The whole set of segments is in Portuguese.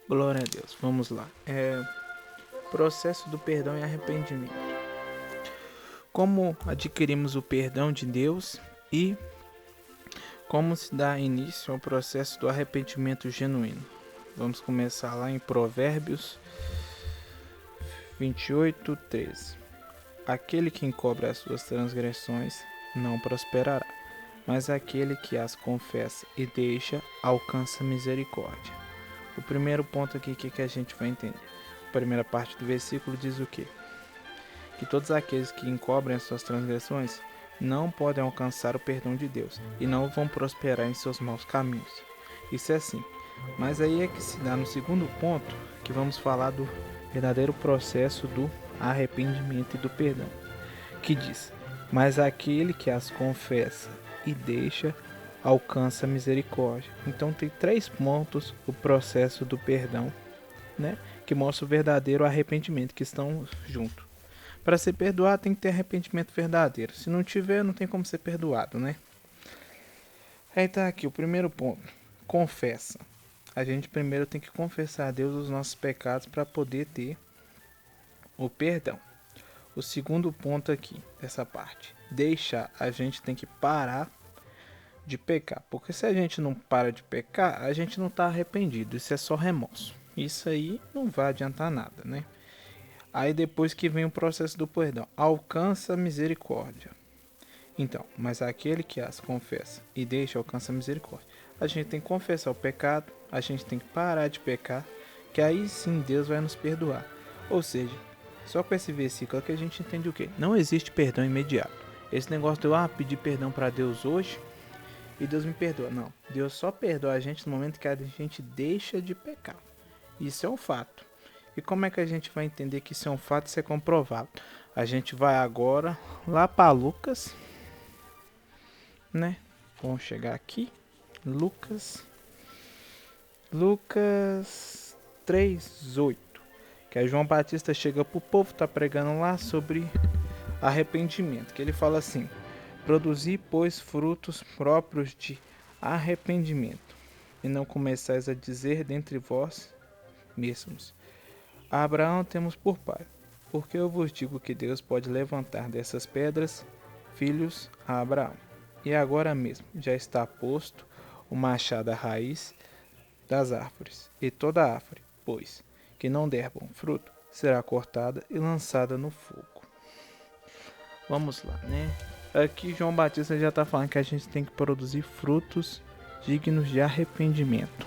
Glória a Deus. Vamos lá. Processo do perdão e arrependimento. Como adquirimos o perdão de Deus e como se dá início ao processo do arrependimento genuíno. Vamos começar lá em Provérbios 28:13. Aquele que encobre as suas transgressões não prosperará, mas aquele que as confessa e deixa alcança misericórdia. O primeiro ponto aqui que a gente vai entender. A primeira parte do versículo diz o quê? Que todos aqueles que encobrem as suas transgressões não podem alcançar o perdão de Deus e não vão prosperar em seus maus caminhos. Isso é assim. Mas aí é que se dá no segundo ponto que vamos falar do verdadeiro processo do arrependimento e do perdão, que diz: mas aquele que as confessa e deixa alcança misericórdia. Então tem 3 pontos o processo do perdão, né, que mostra o verdadeiro arrependimento, que estão juntos. Para ser perdoado tem que ter arrependimento verdadeiro. Se não tiver, não tem como ser perdoado, né? Aí tá aqui o primeiro ponto. Confessa. A gente primeiro tem que confessar a Deus os nossos pecados para poder ter o perdão. O segundo ponto aqui, dessa parte. Deixar. A gente tem que parar de pecar. Porque se a gente não para de pecar, a gente não está arrependido. Isso é só remorso. Isso aí não vai adiantar nada, né? Aí depois que vem o processo do perdão, alcança a misericórdia. Então, mas aquele que as confessa e deixa alcança a misericórdia. A gente tem que confessar o pecado, a gente tem que parar de pecar, que aí sim Deus vai nos perdoar. Ou seja, só com esse versículo que a gente entende o quê? Não existe perdão imediato. Esse negócio de eu pedir perdão para Deus hoje e Deus me perdoa. Não, Deus só perdoa a gente no momento que a gente deixa de pecar. Isso é um fato. E como é que a gente vai entender que isso é um fato, isso é comprovado? A gente vai agora lá para Lucas, né? Vamos chegar aqui. Lucas 3:8. Que é João Batista chega pro povo, tá pregando lá sobre arrependimento. Que ele fala assim: produzi, pois, frutos próprios de arrependimento, e não começais a dizer dentre vós mesmos: a Abraão temos por pai. Porque eu vos digo que Deus pode levantar dessas pedras filhos a Abraão. E agora mesmo já está posto o machado à raiz das árvores. E toda árvore, pois, que não der bom fruto, será cortada e lançada no fogo. Vamos lá, né? Aqui João Batista já está falando que a gente tem que produzir frutos dignos de arrependimento.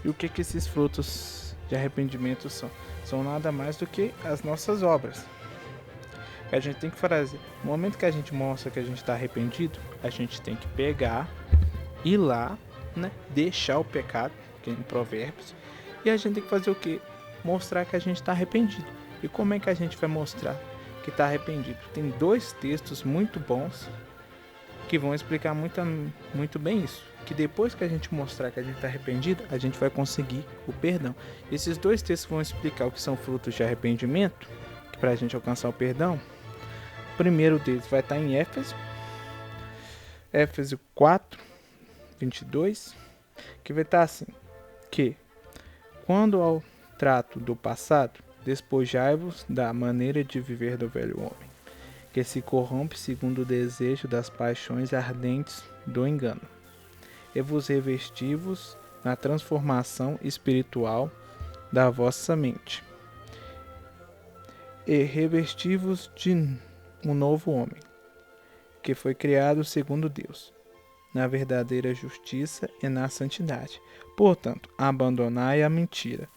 E o que esses frutos de arrependimento são? São nada mais do que as nossas obras. Que a gente tem que fazer. No momento que a gente mostra que a gente está arrependido, a gente tem que pegar, ir lá, né, deixar o pecado, que é em Provérbios, e a gente tem que fazer o quê? Mostrar que a gente está arrependido. E como é que a gente vai mostrar que está arrependido? Tem 2 textos muito bons que vão explicar muito bem isso. Que depois que a gente mostrar que a gente está arrependido, a gente vai conseguir o perdão. Esses 2 textos vão explicar o que são frutos de arrependimento, que para a gente alcançar o perdão. O primeiro deles vai estar em Éfeso 4:22, que vai estar assim: que, quando ao trato do passado, despojai-vos da maneira de viver do velho homem, que se corrompe segundo o desejo das paixões ardentes do engano, e vos revesti-vos na transformação espiritual da vossa mente, e revesti-vos de um novo homem, que foi criado segundo Deus, na verdadeira justiça e na santidade. Portanto, abandonai a mentira,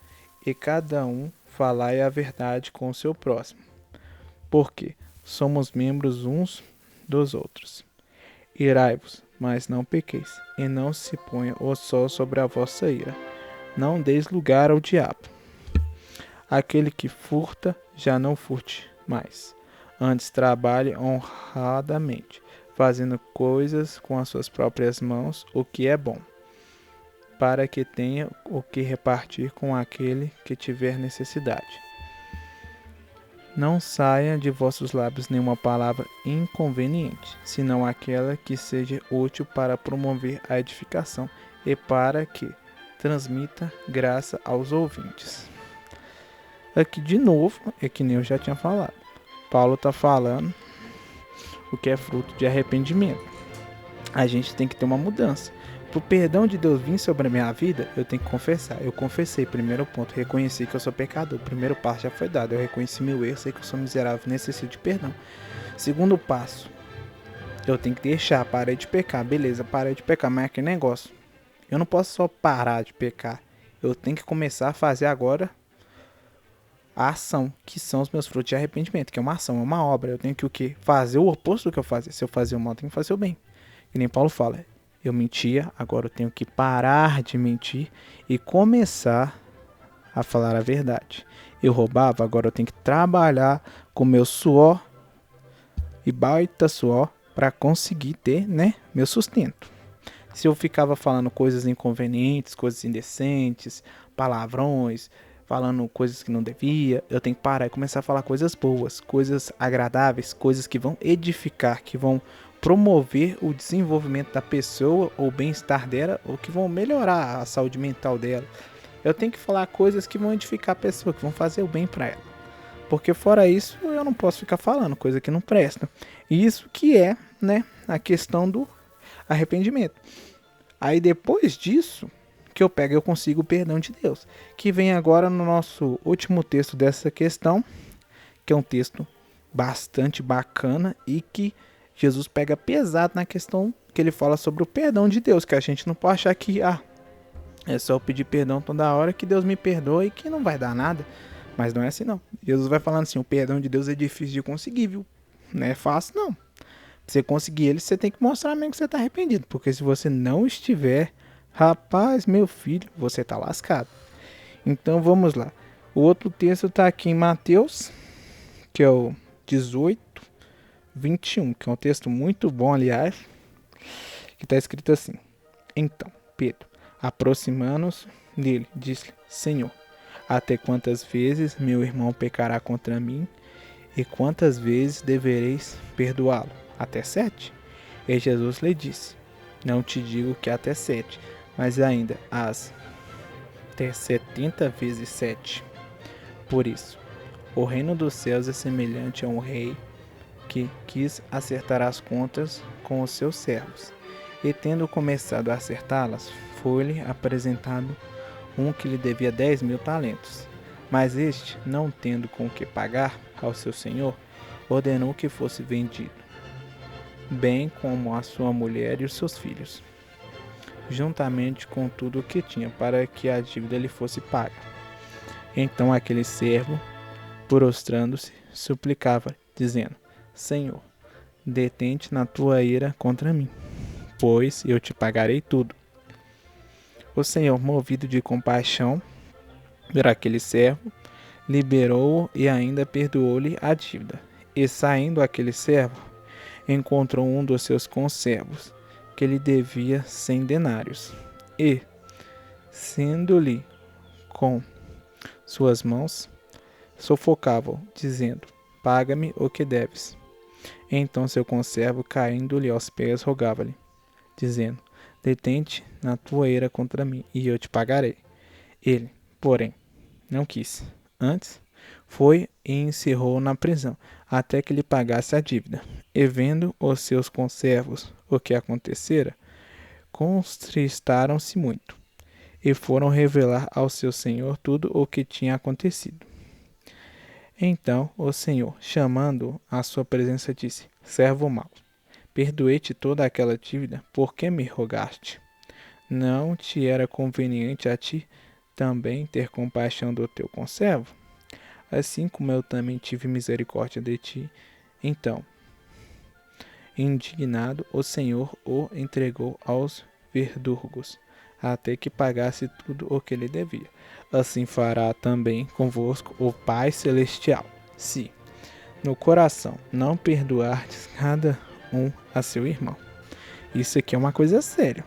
e cada um falai a verdade com o seu próximo, porque somos membros uns dos outros. Irai-vos, mas não pequeis, e não se ponha o sol sobre a vossa ira. Não deis lugar ao diabo. Aquele que furta, já não furte mais. Antes trabalhe honradamente, fazendo coisas com as suas próprias mãos, o que é bom, para que tenha o que repartir com aquele que tiver necessidade. Não saia de vossos lábios nenhuma palavra inconveniente, senão aquela que seja útil para promover a edificação e para que, transmita graça aos ouvintes. Aqui de novo, é que nem eu já tinha falado. Paulo está falando o que é fruto de arrependimento. A gente tem que ter uma mudança. Para o perdão de Deus vir sobre a minha vida, eu tenho que confessar. Eu confessei, primeiro ponto, reconheci que eu sou pecador. O primeiro passo já foi dado. Eu reconheci meu erro, sei que eu sou miserável, necessito de perdão. Segundo passo, eu tenho que deixar, parei de pecar. Beleza, parei de pecar, mas é aquele negócio. Eu não posso só parar de pecar. Eu tenho que começar a fazer agora a ação, que são os meus frutos de arrependimento, que é uma ação, é uma obra. Eu tenho que o quê? Fazer o oposto do que eu fazia. Se eu fazia o mal, eu tenho que fazer o bem. E nem Paulo fala, eu mentia, agora eu tenho que parar de mentir e começar a falar a verdade. Eu roubava, agora eu tenho que trabalhar com meu suor e baita suor para conseguir ter, meu sustento. Se eu ficava falando coisas inconvenientes, coisas indecentes, palavrões, falando coisas que não devia, eu tenho que parar e começar a falar coisas boas, coisas agradáveis, coisas que vão edificar, que vão promover o desenvolvimento da pessoa, ou o bem-estar dela, ou que vão melhorar a saúde mental dela. Eu tenho que falar coisas que vão edificar a pessoa, que vão fazer o bem para ela. Porque fora isso, eu não posso ficar falando coisa que não presta. E isso que é, a questão do arrependimento. Aí depois disso, que eu consigo o perdão de Deus. Que vem agora no nosso último texto dessa questão, que é um texto bastante bacana e que Jesus pega pesado na questão que ele fala sobre o perdão de Deus, que a gente não pode achar que é só eu pedir perdão toda hora que Deus me perdoa e que não vai dar nada. Mas não é assim não. Jesus vai falando assim, o perdão de Deus é difícil de conseguir, viu? Não é fácil não. Pra você conseguir ele, você tem que mostrar mesmo que você está arrependido. Porque se você não estiver, rapaz, meu filho, você está lascado. Então vamos lá. O outro texto está aqui em Mateus, que é o 18:21, que é um texto muito bom, aliás, que está escrito assim. Então, Pedro, aproximando-se dele, disse-lhe, Senhor, até quantas vezes meu irmão pecará contra mim, e quantas vezes devereis perdoá-lo? Até 7? E Jesus lhe disse, não te digo que até 7, mas ainda até 70 vezes 7. Por isso, o reino dos céus é semelhante a um rei que quis acertar as contas com os seus servos. E tendo começado a acertá-las, foi-lhe apresentado um que lhe devia 10.000 talentos. Mas este, não tendo com o que pagar ao seu senhor, ordenou que fosse vendido, bem como a sua mulher e os seus filhos, juntamente com tudo o que tinha, para que a dívida lhe fosse paga. Então aquele servo, prostrando-se, suplicava, dizendo, Senhor, detente na tua ira contra mim, pois eu te pagarei tudo. O Senhor, movido de compaixão por aquele servo, liberou-o e ainda perdoou-lhe a dívida. E saindo aquele servo, encontrou um dos seus conservos, que lhe devia 100 denários. E, sendo-lhe com suas mãos, sufocava-o, dizendo, paga-me o que deves. Então seu conservo, caindo-lhe aos pés, rogava-lhe, dizendo, detente na tua ira contra mim, e eu te pagarei. Ele, porém, não quis. Antes, foi e encerrou na prisão, até que lhe pagasse a dívida. E vendo os seus conservos o que acontecera, contristaram-se muito, e foram revelar ao seu senhor tudo o que tinha acontecido. Então o senhor, chamando-o à sua presença, disse, servo mau, perdoei-te toda aquela dívida, por que me rogaste? Não te era conveniente a ti também ter compaixão do teu conservo? Assim como eu também tive misericórdia de ti. Então, indignado, o Senhor o entregou aos verdugos, até que pagasse tudo o que lhe devia. Assim fará também convosco o Pai Celestial, se no coração não perdoardes cada um a seu irmão. Isso aqui é uma coisa séria,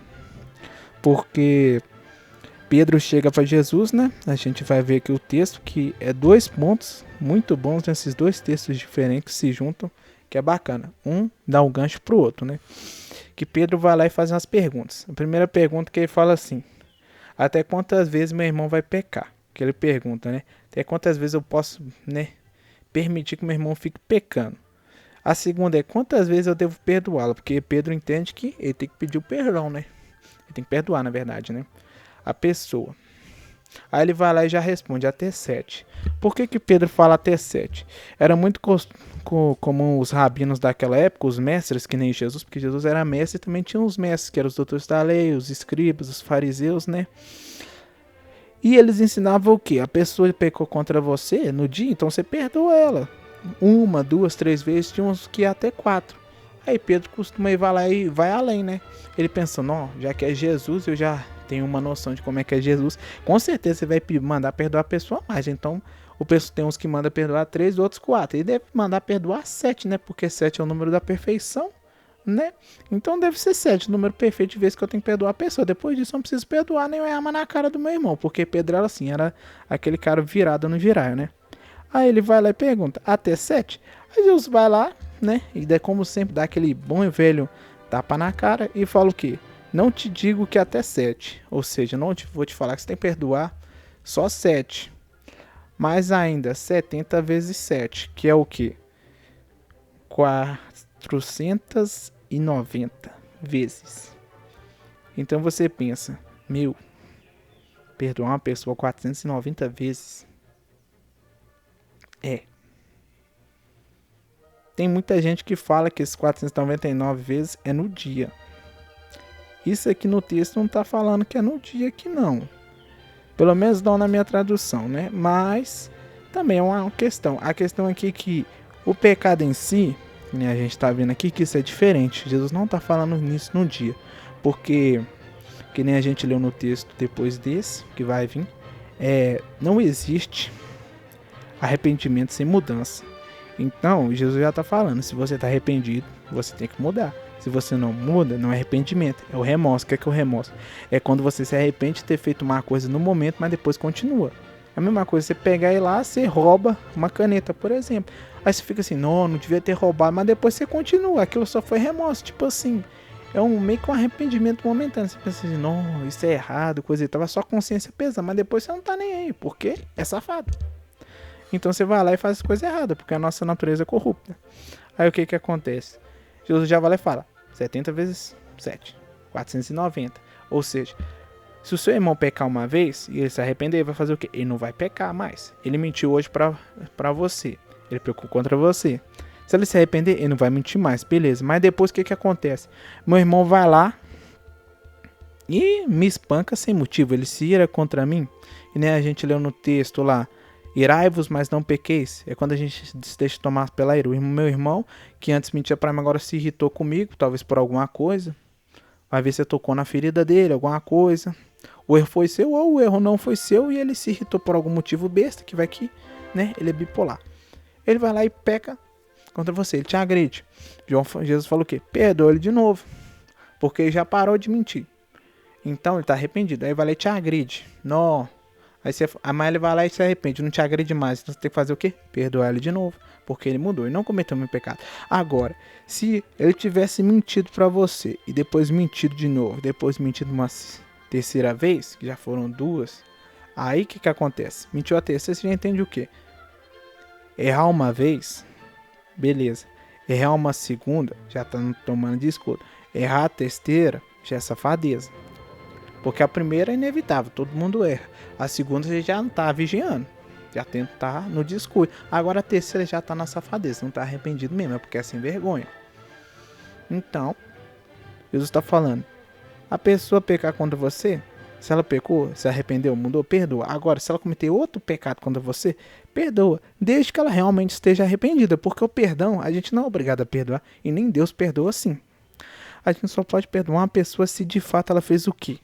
porque Pedro chega para Jesus, A gente vai ver aqui o texto, que é 2 pontos muito bons nesses 2 textos diferentes que se juntam, que é bacana. Um dá um gancho pro outro, Que Pedro vai lá e faz umas perguntas. A primeira pergunta que ele fala assim, Até quantas vezes meu irmão vai pecar? Que ele pergunta, né? Até quantas vezes eu posso, né, permitir que meu irmão fique pecando? A segunda é quantas vezes eu devo perdoá-lo? Porque Pedro entende que ele tem que pedir o perdão, né? Ele tem que perdoar, na verdade, né? A pessoa. Aí ele vai lá e já responde até 7. Por que Pedro fala até 7? Era muito comum os rabinos daquela época, os mestres, que nem Jesus, porque Jesus era mestre e também tinha os mestres, que eram os doutores da lei, os escribas, os fariseus, né? E eles ensinavam o quê? A pessoa pecou contra você no dia, então você perdoa ela. 1, 2, 3 vezes, tinha uns que ia até 4. Aí Pedro costuma ir lá e vai além, né? Ele pensa, não, já que é Jesus, eu já tenho uma noção de como é que é Jesus. Com certeza você vai mandar perdoar a pessoa mais. Então, o pessoal tem uns que manda perdoar 3, outros 4. Ele deve mandar perdoar 7, né? Porque 7 é o número da perfeição, né? Então deve ser 7, o número perfeito de vezes que eu tenho que perdoar a pessoa. Depois disso eu não preciso perdoar nem arma na cara do meu irmão, porque Pedro era assim, era aquele cara virado no giraia, né? Aí ele vai lá e pergunta, até 7? Aí Jesus vai lá, né? E daí, como sempre, dá aquele bom e velho tapa na cara e fala o quê? Não te digo que até 7. Ou seja, não vou te falar que você tem que perdoar só 7. Mas ainda 70 vezes 7, que é o quê? 490 vezes. Então você pensa, perdoar uma pessoa 490 vezes. Tem muita gente que fala que esses 499 vezes é no dia. Isso aqui no texto não está falando que é no dia aqui não. Pelo menos não na minha tradução, né? Mas também é uma questão. A questão aqui é que o pecado em si, né, a gente está vendo aqui que isso é diferente. Jesus não está falando nisso no dia. Porque, que nem a gente leu no texto depois desse, que vai vir, não existe arrependimento sem mudança. Então, Jesus já está falando, se você está arrependido, você tem que mudar. Se você não muda, não é arrependimento, é o remorso. O que é o remorso? É quando você se arrepende de ter feito uma coisa no momento, mas depois continua. É a mesma coisa, você pegar e lá, você rouba uma caneta, por exemplo. Aí você fica assim, não devia ter roubado, mas depois você continua. Aquilo só foi remorso, tipo assim, é meio que um arrependimento momentâneo. Você pensa assim, não, isso é errado, coisa e tal, a sua consciência pesa, mas depois você não tá nem aí, porque é safado. Então você vai lá e faz as coisas erradas, porque a nossa natureza é corrupta. Aí o que acontece? Jesus já vai lá e fala, 70 vezes 7, 490. Ou seja, se o seu irmão pecar uma vez e ele se arrepender, ele vai fazer o quê? Ele não vai pecar mais. Ele mentiu hoje pra você. Ele pecou contra você. Se ele se arrepender, ele não vai mentir mais. Beleza, mas depois o que acontece? Meu irmão vai lá e me espanca sem motivo. Ele se ira contra mim. E nem a gente leu no texto lá, irai-vos, mas não pequeis. É quando a gente se deixa tomar pela ira. O meu irmão, que antes mentia pra mim, agora se irritou comigo, talvez por alguma coisa. Vai ver se você tocou na ferida dele, alguma coisa. O erro foi seu ou o erro não foi seu e ele se irritou por algum motivo besta, que vai que, né, ele é bipolar. Ele vai lá e peca contra você, ele te agride. Jesus falou o quê? Perdoa ele de novo, porque ele já parou de mentir. Então ele tá arrependido, aí vai lá e te agride. Não. Mas ele vai lá e se arrepende, não te agride mais. Então você tem que fazer o quê? Perdoar ele de novo, porque ele mudou e não cometeu o mesmo pecado. Agora, se ele tivesse mentido pra você e depois mentido de novo, depois mentido uma terceira vez, que já foram 2, aí o que acontece? Mentiu a terceira, você já entende o quê? Errar uma vez, beleza. Errar uma segunda, já tá tomando desconto. Errar a terceira, já é safadeza. Porque a primeira é inevitável, todo mundo erra. A segunda você já não tá vigiando, já tenta tá no descuido. Agora a terceira já tá na safadeza, não tá arrependido mesmo, é porque é sem vergonha. Então, Jesus está falando, a pessoa pecar contra você, se ela pecou, se arrependeu, mudou, perdoa. Agora, se ela cometer outro pecado contra você, perdoa, desde que ela realmente esteja arrependida, porque o perdão, a gente não é obrigado a perdoar, e nem Deus perdoa assim. A gente só pode perdoar uma pessoa se de fato ela fez o quê?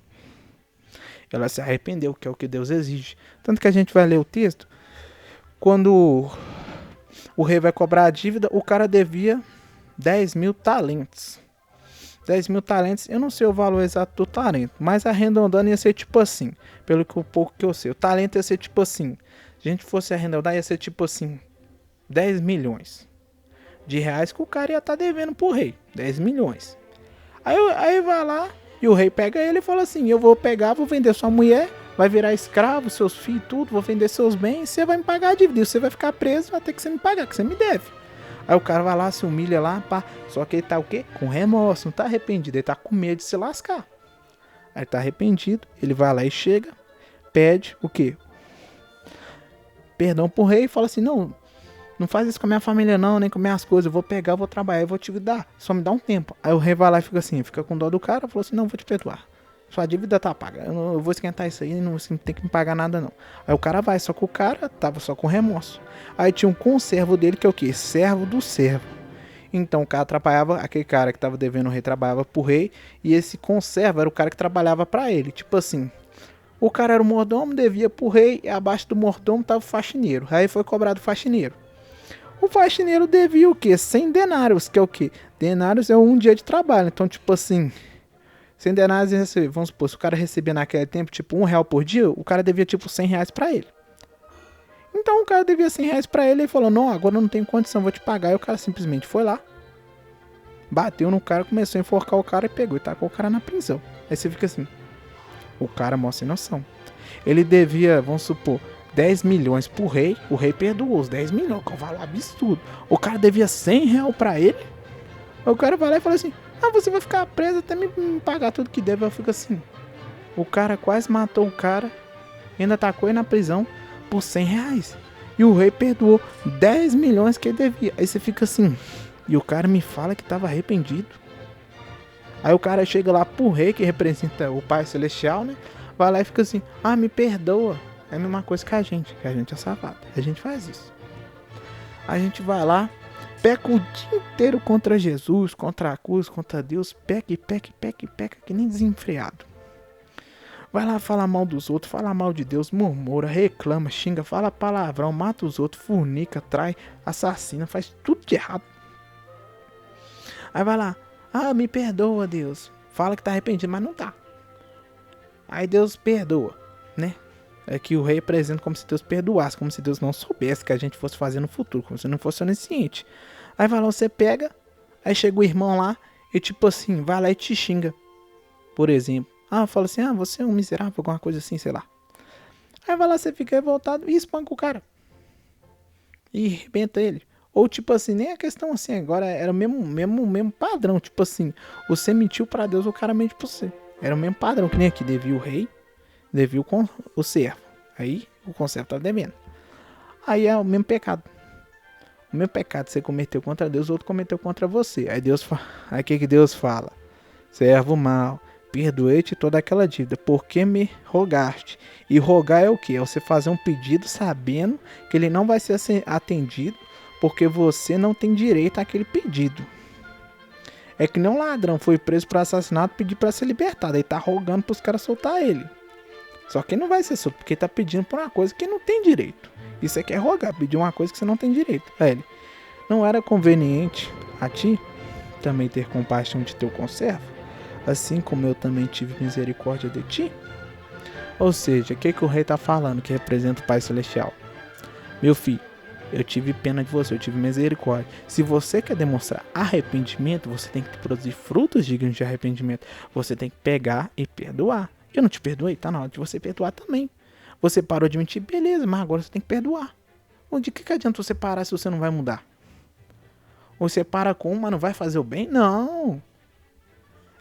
Ela se arrependeu, que é o que Deus exige. Tanto que a gente vai ler o texto, quando o rei vai cobrar a dívida, o cara devia 10.000 talentos. 10.000 talentos, eu não sei o valor exato do talento, mas arredondando ia ser tipo assim, pelo que o pouco que eu sei. O talento ia ser tipo assim, se a gente fosse arredondar ia ser tipo assim, 10 milhões de reais que o cara ia estar devendo pro rei, 10 milhões. Aí vai lá E o rei pega ele e fala assim: eu vou pegar, vou vender sua mulher, vai virar escravo, seus filhos, tudo, vou vender seus bens, você vai me pagar a dívida, você vai ficar preso, vai ter que você me pagar, que você me deve. Aí o cara vai lá, se humilha lá, pá. Só que ele tá o quê? Com remorso, não tá arrependido, ele tá com medo de se lascar. Aí tá arrependido, ele vai lá e chega, pede o quê? Perdão pro rei e fala assim: não faz isso com a minha família não, nem com minhas coisas, eu vou pegar, eu vou trabalhar, eu vou te dar, só me dá um tempo. Aí o rei vai lá e fica assim, fica com dó do cara, falou assim: não, vou te perdoar. Sua dívida tá paga, eu vou esquentar isso aí, não tem que me pagar nada não. Aí o cara vai, só que o cara tava só com remorso. Aí tinha um conservo dele que é o quê? Servo do servo. Então o cara trabalhava, aquele cara que tava devendo o rei trabalhava pro rei, e esse conservo era o cara que trabalhava pra ele. Tipo assim, o cara era o mordomo, devia pro rei, e abaixo do mordomo tava o faxineiro. Aí foi cobrado o faxineiro. O faxineiro devia o quê? 100 denários, que é o quê? Denários é um dia de trabalho. Então, tipo assim, 100 denários, vamos supor, se o cara recebia naquele tempo, tipo, R$1 por dia, o cara devia, tipo, R$100 pra ele. Então, o cara devia R$100 pra ele e falou: não, agora eu não tenho condição, vou te pagar. E o cara simplesmente foi lá, bateu no cara, começou a enforcar o cara e pegou e tacou o cara na prisão. Aí você fica assim, o cara mostra sem noção. Ele devia, vamos supor, 10 milhões pro rei, o rei perdoou os 10 milhões, que é um valor absurdo. O cara devia R$100 pra ele, o cara vai lá e fala assim: ah, você vai ficar preso até me pagar tudo que deve. Eu fico assim, o cara quase matou o cara, ainda tacou ele na prisão por R$100. E o rei perdoou 10 milhões que ele devia. Aí você fica assim, e o cara me fala que tava arrependido. Aí o cara chega lá pro rei, que representa o Pai Celestial, né? Vai lá e fica assim: ah, me perdoa. É a mesma coisa que a gente é safado. A gente faz isso. A gente vai lá, peca o dia inteiro contra Jesus, contra a cruz, contra Deus, peca, que nem desenfreado. Vai lá falar mal dos outros, fala mal de Deus, murmura, reclama, xinga, fala palavrão, mata os outros, fornica, trai, assassina, faz tudo de errado. Aí vai lá: ah, me perdoa, Deus. Fala que tá arrependido, mas não tá. Aí Deus perdoa, né? É que o rei apresenta como se Deus perdoasse, como se Deus não soubesse que a gente fosse fazer no futuro, como se não fosse onisciente. Aí vai lá, você pega, aí chega o irmão lá e tipo assim, vai lá e te xinga. Por exemplo, fala assim: ah, você é um miserável, alguma coisa assim, sei lá. Aí vai lá, você fica revoltado e espanca o cara. E arrebenta ele. Ou tipo assim, nem a questão assim, agora era o mesmo padrão. Tipo assim, você mentiu pra Deus, o cara mente pra você. Era o mesmo padrão, que nem aqui, devia o rei, devia o servo. Aí o conservo tá devendo. Aí é o mesmo pecado. O mesmo pecado que você cometeu contra Deus, o outro cometeu contra você. Aí o que Deus fala? Servo mau, perdoei-te toda aquela dívida, porque me rogaste. E rogar é o quê? É você fazer um pedido sabendo que ele não vai ser atendido, porque você não tem direito àquele pedido. É que nem um ladrão foi preso por assassinato, pedir para ser libertado. Aí tá rogando pros caras soltar ele. Só que não vai ser solto, porque tá pedindo por uma coisa que não tem direito. Isso aqui é rogar, pedir uma coisa que você não tem direito. Aí ele: não era conveniente a ti também ter compaixão de teu conservo, assim como eu também tive misericórdia de ti? Ou seja, o que o rei tá falando, que representa o Pai Celestial? Meu filho, eu tive pena de você, eu tive misericórdia. Se você quer demonstrar arrependimento, você tem que produzir frutos dignos de arrependimento. Você tem que pegar e perdoar. Eu não te perdoei, tá na hora de você perdoar também. Você parou de mentir, beleza, mas agora você tem que perdoar. De que adianta você parar se você não vai mudar? Ou você para com mas não vai fazer o bem? Não.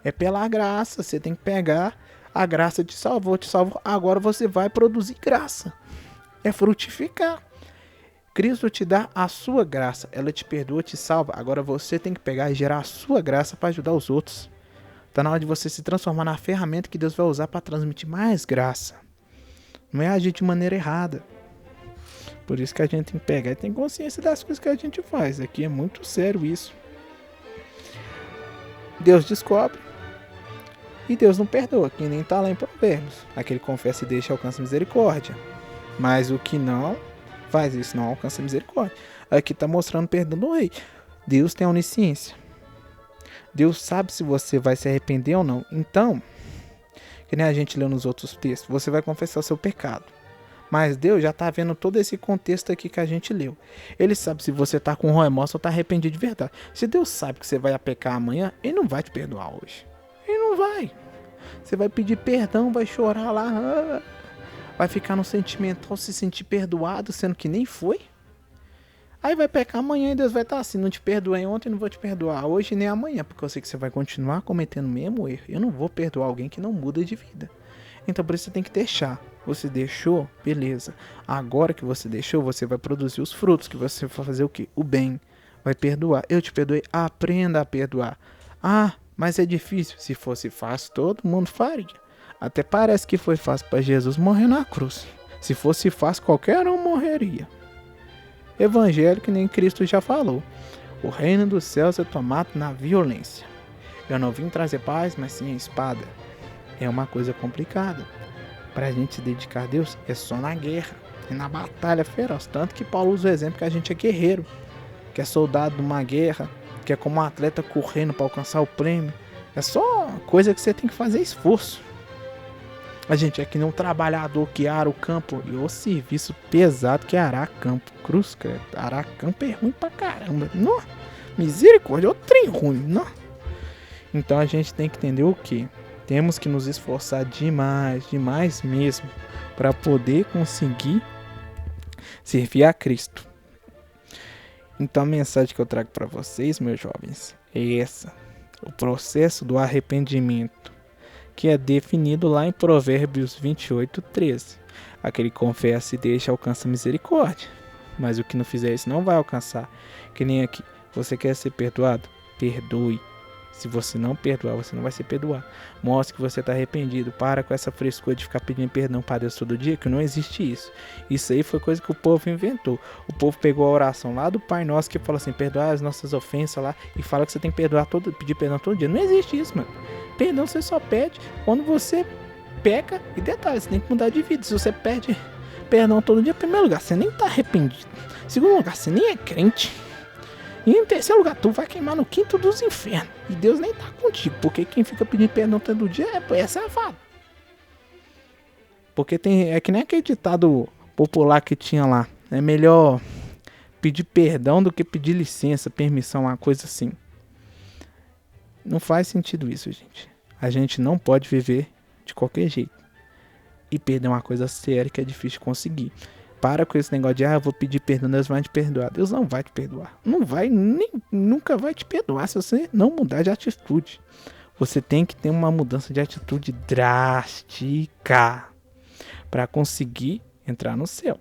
É pela graça, você tem que pegar, a graça te salvou, agora você vai produzir graça. É frutificar. Cristo te dá a sua graça, ela te perdoa, te salva. Agora você tem que pegar e gerar a sua graça para ajudar os outros. Está na hora de você se transformar na ferramenta que Deus vai usar para transmitir mais graça. Não é agir de maneira errada. Por isso que a gente tem que pegar e tem consciência das coisas que a gente faz. Aqui é muito sério isso. Deus descobre e Deus não perdoa. Que nem está lá em Provérbios. Aquele que confessa e deixa alcança misericórdia. Mas o que não faz isso não alcança misericórdia. Aqui está mostrando perdão do rei. Deus tem onisciência. Deus sabe se você vai se arrepender ou não. Então, que nem a gente leu nos outros textos, você vai confessar seu pecado. Mas Deus já está vendo todo esse contexto aqui que a gente leu. Ele sabe se você está com remorso ou está arrependido de verdade. Se Deus sabe que você vai pecar amanhã, Ele não vai te perdoar hoje. Ele não vai. Você vai pedir perdão, vai chorar lá, vai ficar no sentimental, se sentir perdoado, sendo que nem foi. Aí vai pecar amanhã e Deus vai estar assim, não te perdoei ontem, não vou te perdoar hoje nem amanhã, porque eu sei que você vai continuar cometendo o mesmo erro. Eu não vou perdoar alguém que não muda de vida. Então por isso você tem que deixar. Você deixou, beleza. Agora que você deixou, você vai produzir os frutos, que você vai fazer o quê? O bem. Vai perdoar. Eu te perdoei, aprenda a perdoar. Ah, mas é difícil. Se fosse fácil, todo mundo faria. Até parece que foi fácil para Jesus morrer na cruz. Se fosse fácil, qualquer um morreria. Evangelho que nem Cristo já falou. O reino dos céus é tomado na violência. Eu não vim trazer paz, mas sim a espada. É uma coisa complicada. Para a gente se dedicar a Deus é só na guerra, é na batalha feroz. Tanto que Paulo usa o exemplo que a gente é guerreiro, que é soldado de uma guerra, que é como um atleta correndo para alcançar o prêmio. É só coisa que você tem que fazer esforço. A gente é que nem um trabalhador que ara o campo. E o serviço pesado que é arar campo. Cruz, credo. Arar campo é ruim pra caramba. Não. Misericórdia, é o trem ruim. Não. Então a gente tem que entender o que? Temos que nos esforçar demais, demais mesmo, para poder conseguir servir a Cristo. Então a mensagem que eu trago para vocês, meus jovens, é essa. O processo do arrependimento, que é definido lá em Provérbios 28:13. Aquele que confessa e deixa alcança misericórdia, mas o que não fizer isso não vai alcançar. Que nem aqui, você quer ser perdoado? Perdoe. Se você não perdoar, você não vai ser perdoado. Mostre que você está arrependido. Para com essa frescura de ficar pedindo perdão para Deus todo dia, que não existe isso. Isso aí foi coisa que o povo inventou. O povo pegou a oração lá do Pai Nosso, que fala assim, perdoar as nossas ofensas lá, e fala que você tem que perdoar pedir perdão todo dia. Não existe isso, mano. Perdão você só pede quando você peca. E detalhe, você tem que mudar de vida. Se você pede perdão todo dia, em primeiro lugar, você nem está arrependido. Em segundo lugar, você nem é crente. E em terceiro lugar, tu vai queimar no quinto dos infernos. E Deus nem tá contigo. Porque quem fica pedindo perdão todo dia é safado. Porque é que nem aquele ditado popular que tinha lá. É melhor pedir perdão do que pedir licença, permissão, uma coisa assim. Não faz sentido isso, gente. A gente não pode viver de qualquer jeito. E perder uma coisa séria que é difícil de conseguir. Para com esse negócio de, eu vou pedir perdão, Deus vai te perdoar. Deus não vai te perdoar. Não vai, nunca vai te perdoar se você não mudar de atitude. Você tem que ter uma mudança de atitude drástica para conseguir entrar no céu.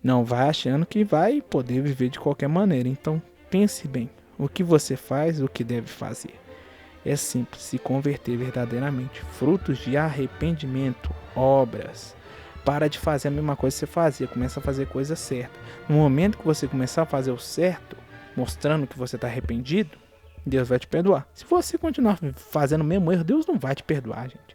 Não vai achando que vai poder viver de qualquer maneira. Então, pense bem. O que você faz, o que deve fazer. É simples, se converter verdadeiramente. Frutos de arrependimento, obras. Para de fazer a mesma coisa que você fazia, começa a fazer coisa certa. No momento que você começar a fazer o certo, mostrando que você está arrependido, Deus vai te perdoar. Se você continuar fazendo o mesmo erro, Deus não vai te perdoar, gente.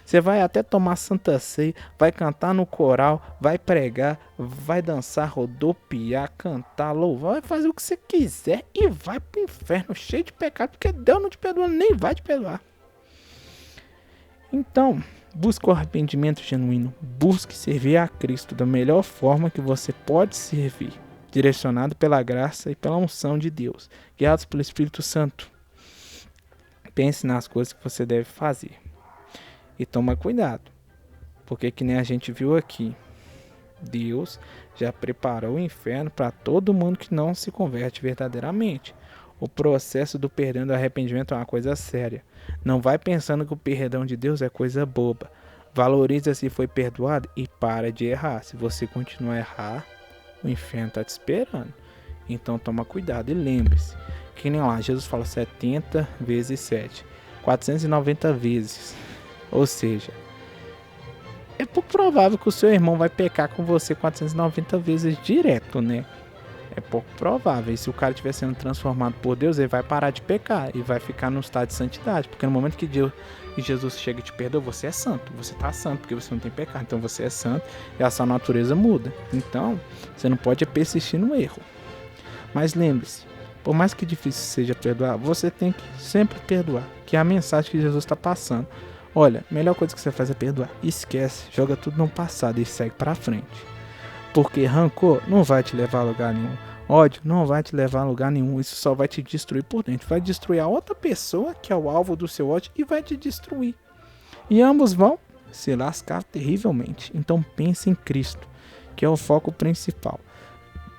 Você vai até tomar santa ceia, vai cantar no coral, vai pregar, vai dançar, rodopiar, cantar, louvar, vai fazer o que você quiser e vai pro inferno cheio de pecado, porque Deus não te perdoa, nem vai te perdoar. Então, busque o arrependimento genuíno. Busque servir a Cristo da melhor forma que você pode servir, direcionado pela graça e pela unção de Deus, guiados pelo Espírito Santo. Pense nas coisas que você deve fazer. E toma cuidado, porque que nem a gente viu aqui, Deus já preparou o inferno para todo mundo que não se converte verdadeiramente. O processo do perdão e do arrependimento é uma coisa séria. Não vai pensando que o perdão de Deus é coisa boba. Valoriza se foi perdoado e para de errar. Se você continuar a errar, o inferno está te esperando. Então toma cuidado e lembre-se. Que nem lá, Jesus fala 70 vezes 7. 490 vezes. Ou seja, é pouco provável que o seu irmão vai pecar com você 490 vezes direto, né? É pouco provável. E se o cara estiver sendo transformado por Deus, ele vai parar de pecar e vai ficar no estado de santidade. Porque no momento que Jesus chega e te perdoa, você é santo. Você está santo porque você não tem pecado. Então você é santo e a sua natureza muda. Então você não pode persistir no erro. Mas lembre-se, por mais que difícil seja perdoar, você tem que sempre perdoar. Que é a mensagem que Jesus está passando. Olha, a melhor coisa que você faz é perdoar. Esquece, joga tudo no passado e segue para frente. Porque rancor não vai te levar a lugar nenhum. Ódio não vai te levar a lugar nenhum. Isso só vai te destruir por dentro. Vai destruir a outra pessoa que é o alvo do seu ódio e vai te destruir. E ambos vão se lascar terrivelmente. Então pense em Cristo, que é o foco principal.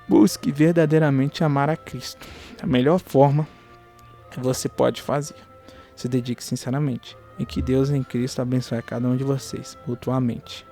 Busque verdadeiramente amar a Cristo. A melhor forma que você pode fazer. Se dedique sinceramente. E que Deus em Cristo abençoe a cada um de vocês mutuamente.